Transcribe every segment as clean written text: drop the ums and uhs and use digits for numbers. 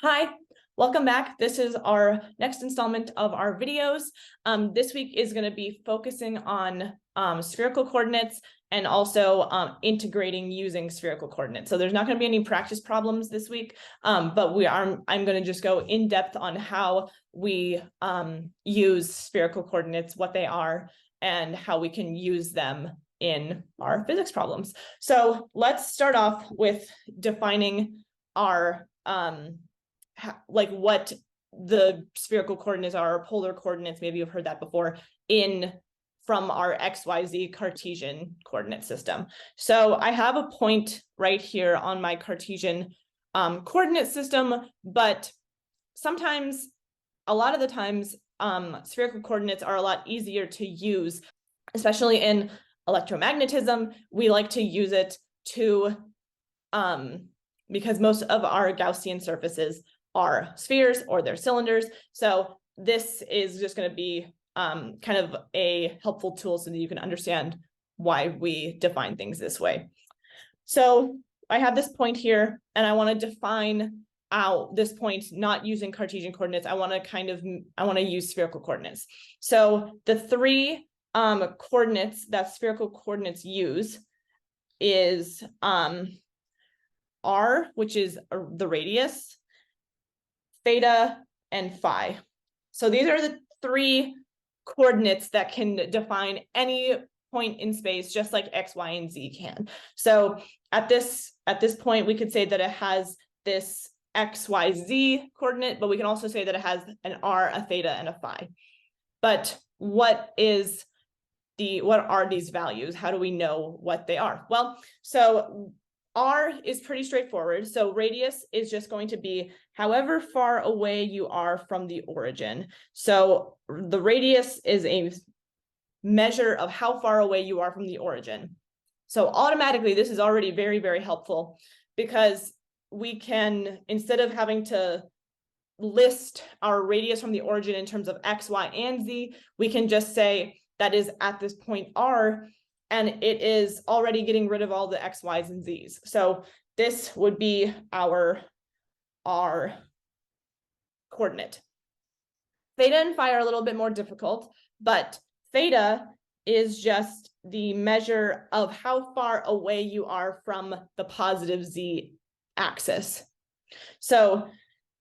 Hi, welcome back. This is our next installment of our videos. This week is going to be focusing on spherical coordinates and also integrating using spherical coordinates. So there's not going to be any practice problems this week, but I'm going to just go in depth on how we use spherical coordinates, what they are, and how we can use them in our physics problems. So let's start off with defining our like what the spherical coordinates are, or polar coordinates, maybe you've heard that before, from our XYZ Cartesian coordinate system. So I have a point right here on my Cartesian coordinate system, but sometimes, a lot of the times, spherical coordinates are a lot easier to use, especially in electromagnetism. We like to use it to, because most of our Gaussian surfaces are spheres or they're cylinders. So this is just going to be kind of a helpful tool so that you can understand why we define things this way. So I have this point here, and I want to define out this point not using Cartesian coordinates. I want to use spherical coordinates. So the three coordinates that spherical coordinates use is r, which is the radius, theta, and phi. So these are the three coordinates that can define any point in space, just like x, y, and z can. So at this point, we could say that it has this x, y, z coordinate, but we can also say that it has an r, a theta, and a phi. But what are these values? How do we know what they are? Well, so r is pretty straightforward. So radius is just going to be however far away you are from the origin. So the radius is a measure of how far away you are from the origin. So automatically, this is already very, very helpful, because we can, instead of having to list our radius from the origin in terms of x, y, and z, we can just say that is at this point r, and it is already getting rid of all the x, y's, and z's. So this would be our r coordinate. Theta and phi are a little bit more difficult, but theta is just the measure of how far away you are from the positive z axis. So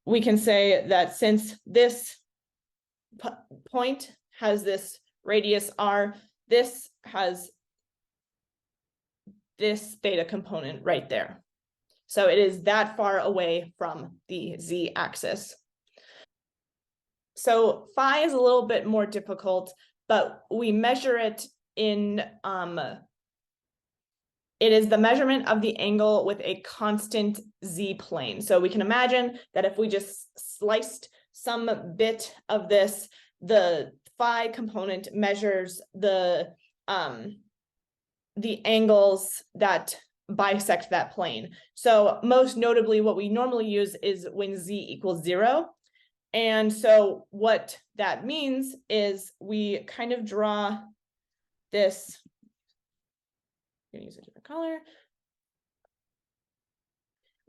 we can say that since this point has this radius r, this has this theta component right there. So it is that far away from the z-axis. So phi is a little bit more difficult, but we measure it in, it is the measurement of the angle with a constant z-plane. So we can imagine that if we just sliced some bit of this, the phi component measures the angles that bisect that plane. So most notably, what we normally use is when z equals 0. And so what that means is we kind of draw this. I'm going to use a different color.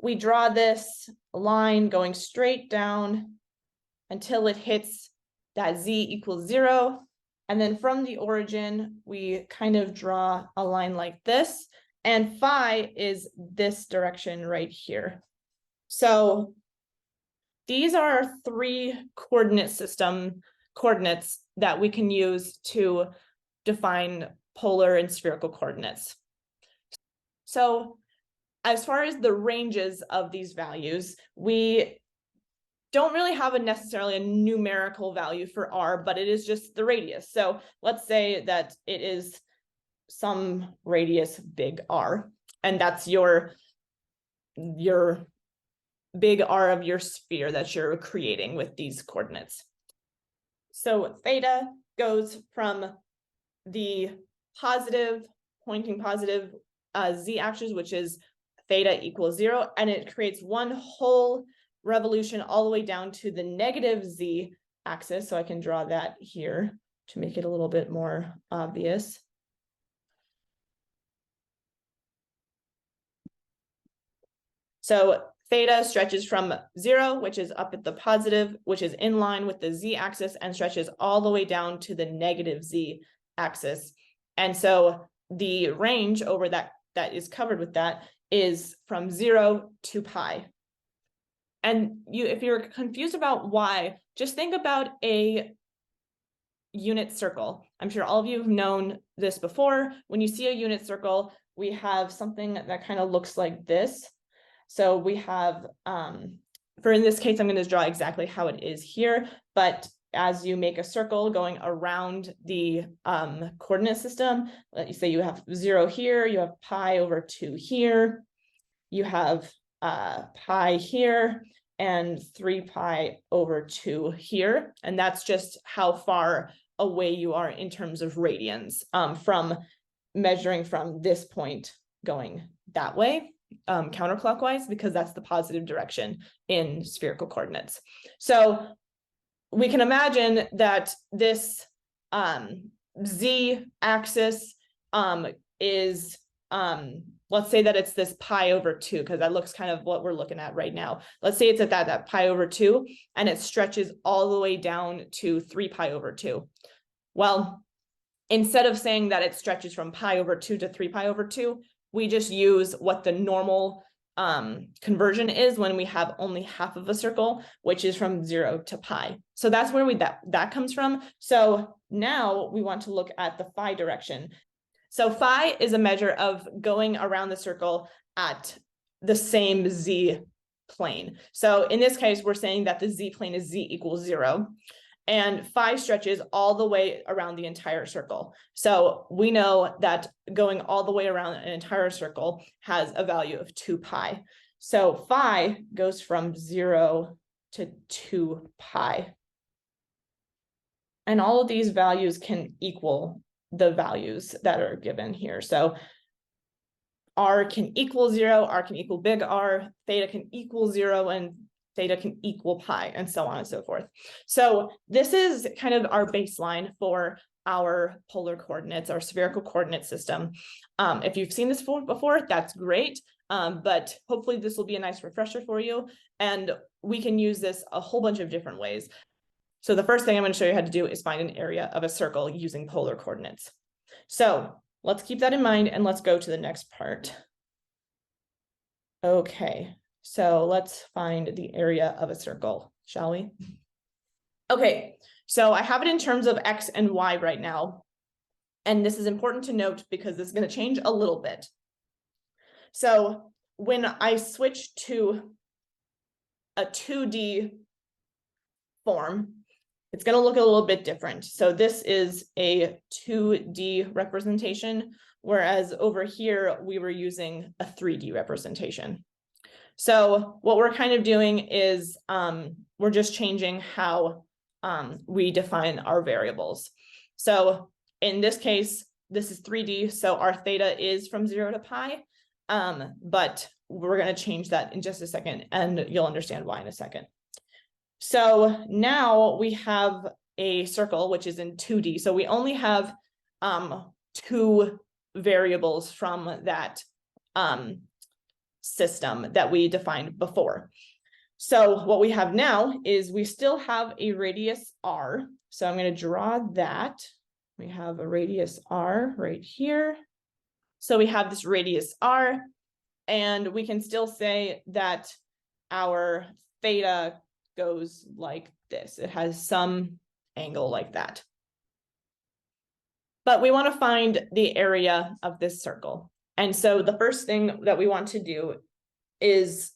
We draw this line going straight down until it hits that z equals 0. And then from the origin, we kind of draw a line like this. And phi is this direction right here. So these are three coordinate system coordinates that we can use to define polar and spherical coordinates. So as far as the ranges of these values, we don't really have necessarily a numerical value for r, but it is just the radius. So let's say that it is some radius big R, and that's your big R of your sphere that you're creating with these coordinates. So theta goes from the pointing positive z-axis, which is theta equals 0, and it creates one whole revolution all the way down to the negative z-axis. So I can draw that here to make it a little bit more obvious. So theta stretches from 0, which is up at the positive, which is in line with the z-axis, and stretches all the way down to the negative z-axis. And so the range over that is covered with that is from 0 to pi. And if you're confused about why, just think about a unit circle. I'm sure all of you have known this before. When you see a unit circle, we have something that kind of looks like this. So we have, for in this case, I'm going to draw exactly how it is here, but as you make a circle going around the coordinate system, let you say you have 0 here, you have pi over 2 here, you have pi here, and 3 pi over 2 here. And that's just how far away you are in terms of radians from measuring from this point going that way, counterclockwise, because that's the positive direction in spherical coordinates. So we can imagine that this z-axis is, let's say that it's this pi over 2, because that looks kind of what we're looking at right now. Let's say it's at that pi over 2, and it stretches all the way down to 3 pi over 2. Well, instead of saying that it stretches from pi over 2 to 3 pi over 2, we just use what the normal conversion is when we have only half of a circle, which is from 0 to pi. So that's where that comes from. So now we want to look at the phi direction. So phi is a measure of going around the circle at the same z plane. So in this case, we're saying that the z plane is z equals 0. And phi stretches all the way around the entire circle. So we know that going all the way around an entire circle has a value of 2 pi. So phi goes from 0 to 2 pi. And all of these values can equal the values that are given here. So r can equal 0, r can equal big R, theta can equal 0, and theta can equal pi, and so on and so forth. So this is kind of our baseline for our polar coordinates, our spherical coordinate system. If you've seen this before, that's great. But hopefully this will be a nice refresher for you. And we can use this a whole bunch of different ways. So the first thing I'm going to show you how to do is find an area of a circle using polar coordinates. So let's keep that in mind, and let's go to the next part. Okay. So let's find the area of a circle, shall we? Okay, so I have it in terms of x and y right now. And this is important to note because this is going to change a little bit. So when I switch to a 2D form, it's going to look a little bit different. So this is a 2D representation, whereas over here we were using a 3D representation. So what we're kind of doing is we're just changing how we define our variables. So in this case, this is 3D, so our theta is from 0 to pi, but we're going to change that in just a second, and you'll understand why in a second. So now we have a circle, which is in 2D. So we only have 2 variables from that system that we defined before. So what we have now is we still have a radius r. So I'm going to draw that. We have a radius r right here. So we have this radius r, and we can still say that our theta goes like this. It has some angle like that. But we want to find the area of this circle. And so the first thing that we want to do is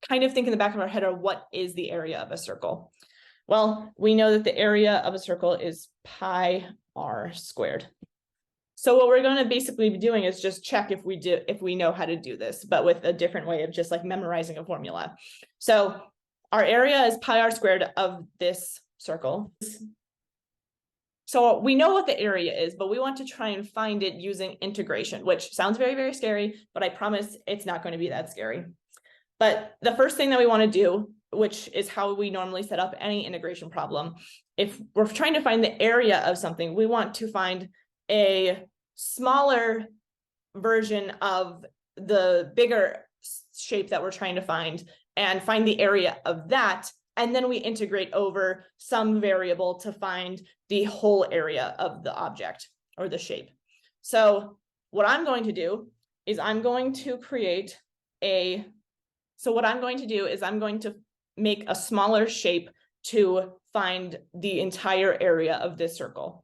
kind of think in the back of our head, or what is the area of a circle? Well, we know that the area of a circle is pi r squared. So what we're going to basically be doing is just check if we know how to do this, but with a different way of just like memorizing a formula. So our area is pi r squared of this circle. So we know what the area is, but we want to try and find it using integration, which sounds very, very scary, but I promise it's not going to be that scary. But the first thing that we want to do, which is how we normally set up any integration problem, if we're trying to find the area of something, we want to find a smaller version of the bigger shape that we're trying to find and find the area of that. And then we integrate over some variable to find the whole area of the object or the shape. So what I'm going to do is I'm going to make a smaller shape to find the entire area of this circle.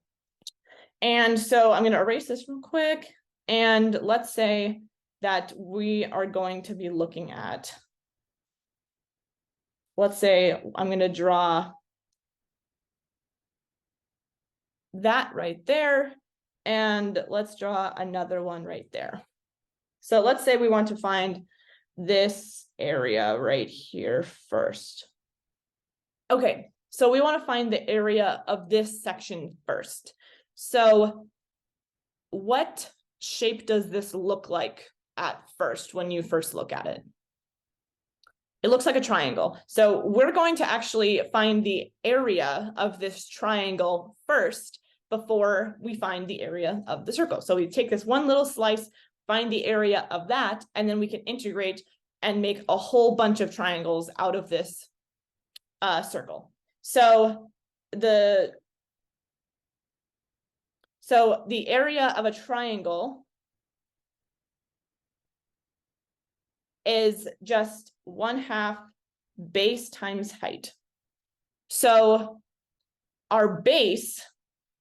And so I'm going to erase this real quick. And let's say that we are going to be looking at, let's say I'm going to draw that right there. And let's draw another one right there. So let's say we want to find this area right here first. Okay, so we want to find the area of this section first. So what shape does this look like at first when you first look at it? It looks like a triangle. So we're going to actually find the area of this triangle first before we find the area of the circle. So we take this one little slice, find the area of that, and then we can integrate and make a whole bunch of triangles out of this circle. So the area of a triangle is just 1/2 base times height. So our base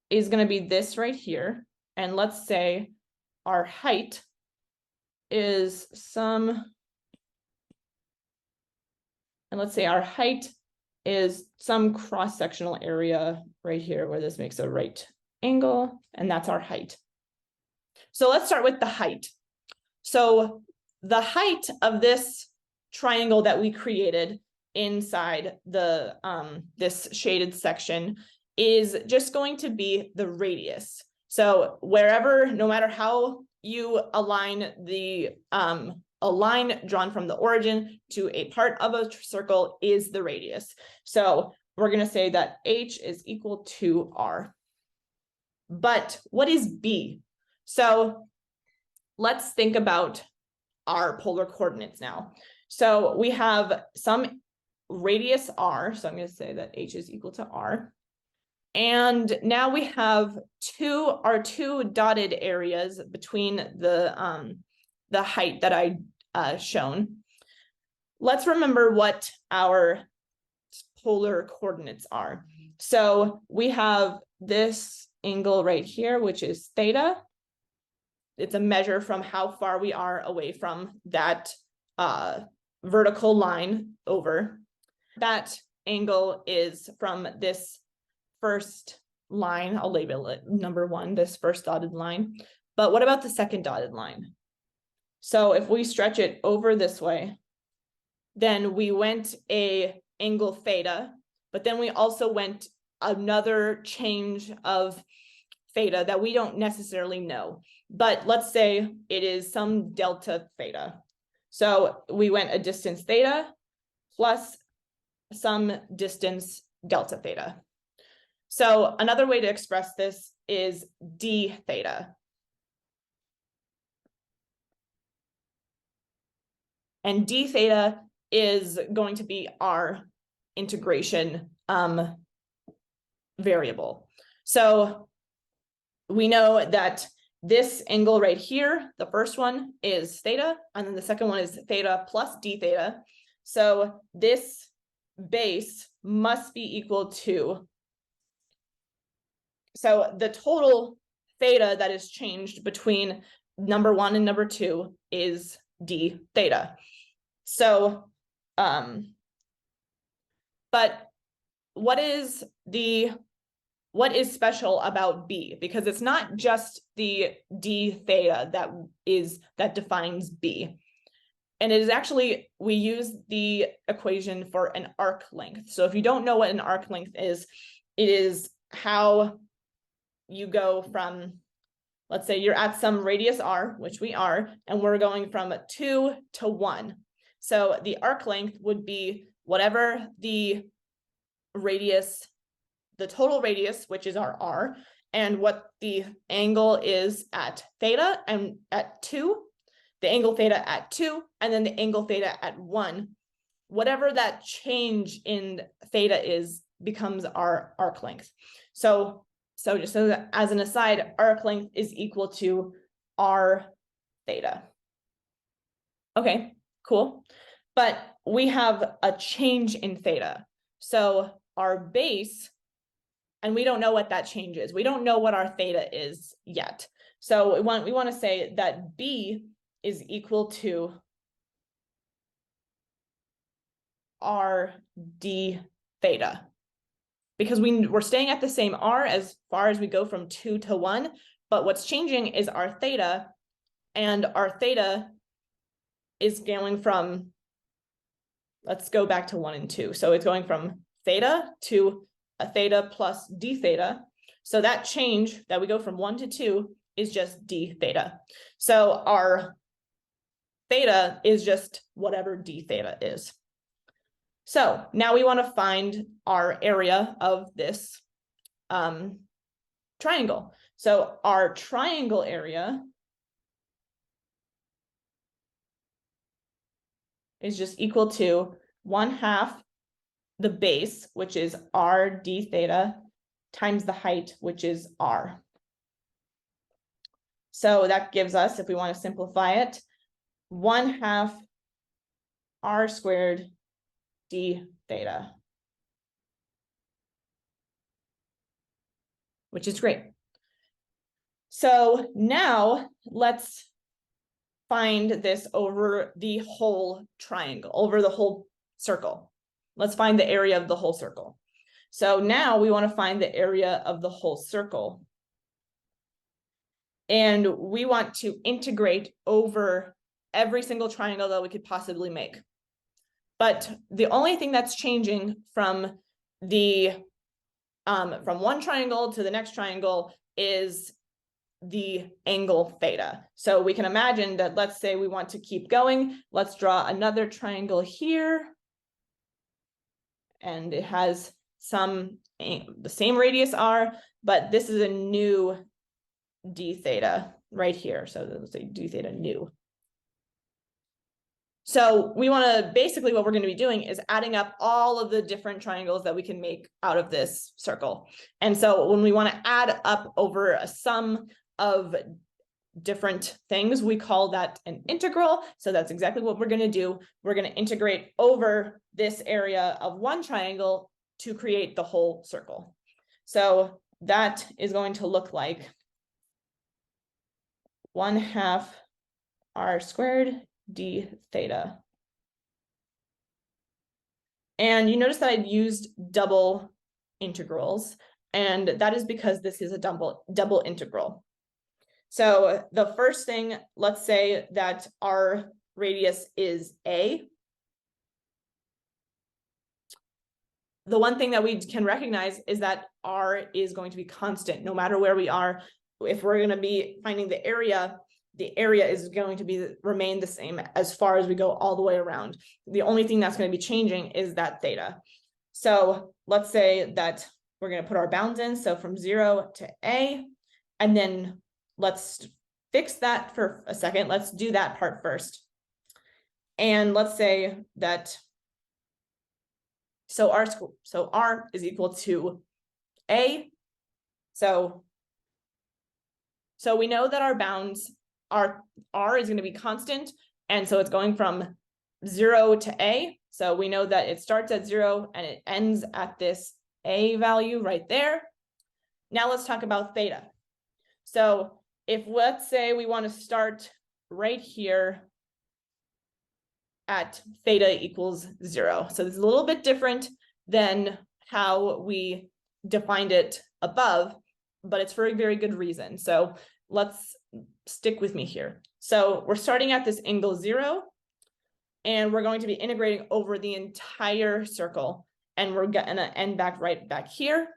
is going to be this right here. And let's say our height is some cross-sectional area right here where this makes a right angle, and that's our height. So let's start with the height. So the height of this triangle that we created inside the this shaded section is just going to be the radius. So wherever, no matter how you align a line drawn from the origin to a part of a circle is the radius. So we're going to say that h is equal to r. But what is b? So let's think about our polar coordinates now. So we have some radius r, so I'm going to say that h is equal to r. And now we have our two dotted areas between the height that I shown. Let's remember what our polar coordinates are. So we have this angle right here, which is theta. It's a measure from how far we are away from that vertical line over. That angle is from this first line. I'll label it number 1, this first dotted line. But what about the second dotted line? So if we stretch it over this way, then we went a angle theta, but then we also went another change of theta that we don't necessarily know. But let's say it is some delta theta. So we went a distance theta plus some distance delta theta. So another way to express this is d theta. And d theta is going to be our integration variable. So we know that this angle right here, the first one is theta, and then the second one is theta plus d theta. So this base must be equal to, so the total theta that is changed between number 1 and number 2 is d theta. So, but what is special about b? Because it's not just the d theta that defines b. And it is actually, we use the equation for an arc length. So if you don't know what an arc length is, it is how you go from, let's say you're at some radius r, which we are, and we're going from 2 to 1. So the arc length would be whatever the radius, the total radius, which is our r, and what the angle is at theta and at 2. the angle theta at 2, and then the angle theta at 1. Whatever that change in theta is becomes our arc length. So just so as an aside, arc length is equal to r theta. Okay, cool. But we have a change in theta. So our base, and we don't know what that change is. We don't know what our theta is yet. So we want to say that B is equal to r d theta, because we're staying at the same r as far as we go from 2 to 1, but what's changing is our theta, and our theta is going from, let's go back to 1 and 2. So it's going from theta to a theta plus d theta. So that change that we go from 1 to 2 is just d theta. So our theta is just whatever d theta is. So now we want to find our area of this triangle. So our triangle area is just equal to 1/2 the base, which is r d theta, times the height, which is r. So that gives us, if we want to simplify it, 1/2 r squared d theta, which is great. So now let's find this over the whole triangle, over the whole circle. Let's find the area of the whole circle. So now we want to find the area of the whole circle. And we want to integrate over every single triangle that we could possibly make. But the only thing that's changing from from one triangle to the next triangle is the angle theta. So we can imagine that, let's say we want to keep going. Let's draw another triangle here. And it has the same radius r, but this is a new d theta right here. So let's say d theta new. So we want to, basically what we're going to be doing is adding up all of the different triangles that we can make out of this circle. And so when we want to add up over a sum of different things, we call that an integral. So that's exactly what we're going to do. We're going to integrate over this area of one triangle to create the whole circle. So that is going to look like 1/2 r squared d theta. And you notice that I've used double integrals, and that is because this is a double integral. So the first thing, let's say that our radius is a. The one thing that we can recognize is that r is going to be constant no matter where we are. If we're going to be finding the area is going to remain the same as far as we go all the way around. The only thing that's going to be changing is that theta. So let's say that we're going to put our bounds in. So from 0 to a, and then let's fix that for a second. Let's do that part first. And let's say that, so r is equal to a. So we know that our bounds, r is going to be constant, and so it's going from 0 to a. So we know that it starts at 0 and it ends at this a value right there. Now let's talk about theta. So if, let's say, we want to start right here at theta equals 0. So this is a little bit different than how we defined it above, but it's for a very good reason. So let's stick with me here. So we're starting at this angle 0, and we're going to be integrating over the entire circle, and we're going to end back right back here.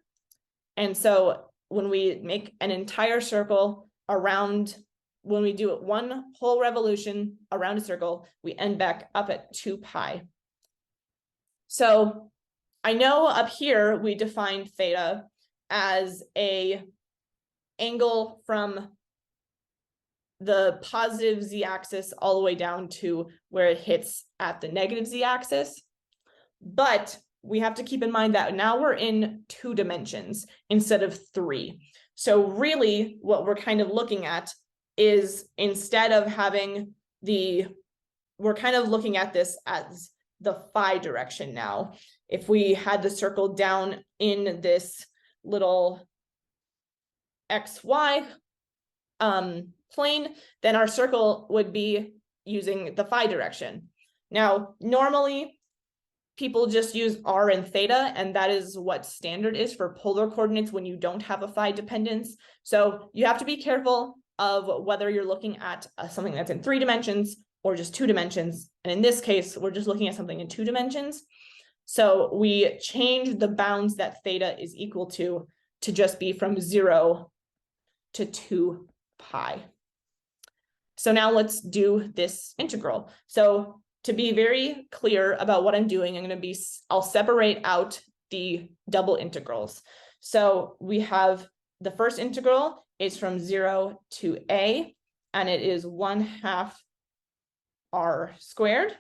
And so when we make an entire circle around, when we do it one whole revolution around a circle, we end back up at 2 pi. So I know up here we defined theta as a angle from the positive z-axis all the way down to where it hits at the negative z-axis. But we have to keep in mind that now we're in 2 dimensions instead of 3. So really what we're kind of looking at is, instead of having we're kind of looking at this as the phi direction now. If we had the circle down in this little XY plane, then our circle would be using the phi direction. Now, normally people just use r and theta, and that is what standard is for polar coordinates when you don't have a phi dependence. So you have to be careful of whether you're looking at something that's in 3 dimensions or just 2 dimensions. And in this case, we're just looking at something in 2 dimensions. So we change the bounds that theta is equal to just be from 0 to 2 pi. So now let's do this integral. So to be very clear about what I'm doing, I'll separate out the double integrals. So we have the first integral is from 0 to a, and it is 1/2 r squared.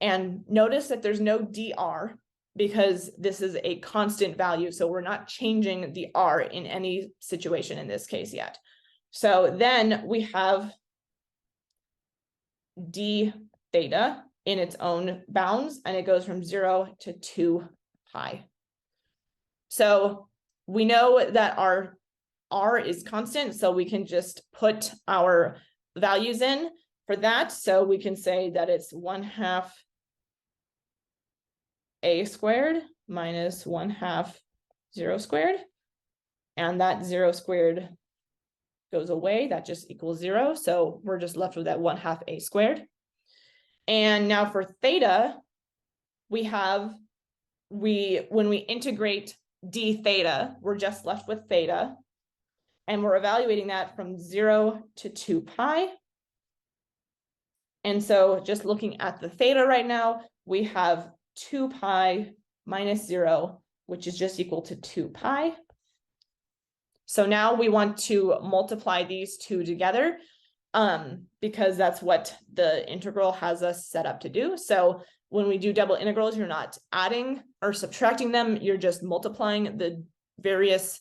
And notice that there's no dr because this is a constant value. So we're not changing the r in any situation in this case yet. So then we have d theta in its own bounds, and it goes from 0 to 2 pi. So we know that our r is constant, so we can just put our values in for that. So we can say that it's 1/2 a squared minus 1/2 0 squared. And that 0 squared goes away. That just equals 0. So we're just left with that 1/2 a squared. And now for theta, when we integrate d theta, we're just left with theta. And we're evaluating that from 0 to 2 pi. And so just looking at the theta right now, we have 2 pi minus 0, which is just equal to 2 pi. So now we want to multiply these two together because that's what the integral has us set up to do. So when we do double integrals, you're not adding or subtracting them, you're just multiplying the various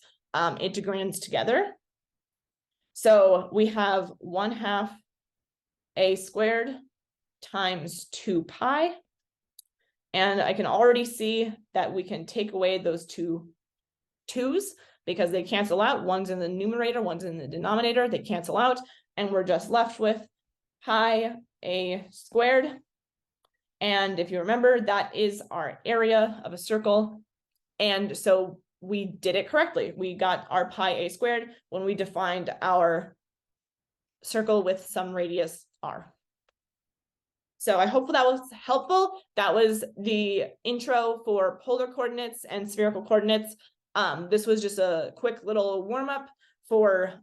integrands together. So we have 1/2 a squared times 2 pi. And I can already see that we can take away those 2 2's because they cancel out. One's in the numerator, one's in the denominator. They cancel out, and we're just left with pi a squared. And if you remember, that is our area of a circle. And so we did it correctly. We got our pi a squared when we defined our circle with some radius r. So I hope that was helpful. That was the intro for polar coordinates and spherical coordinates. This was just a quick little warm up for,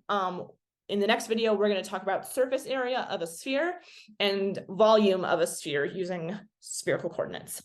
in the next video, we're going to talk about surface area of a sphere and volume of a sphere using spherical coordinates.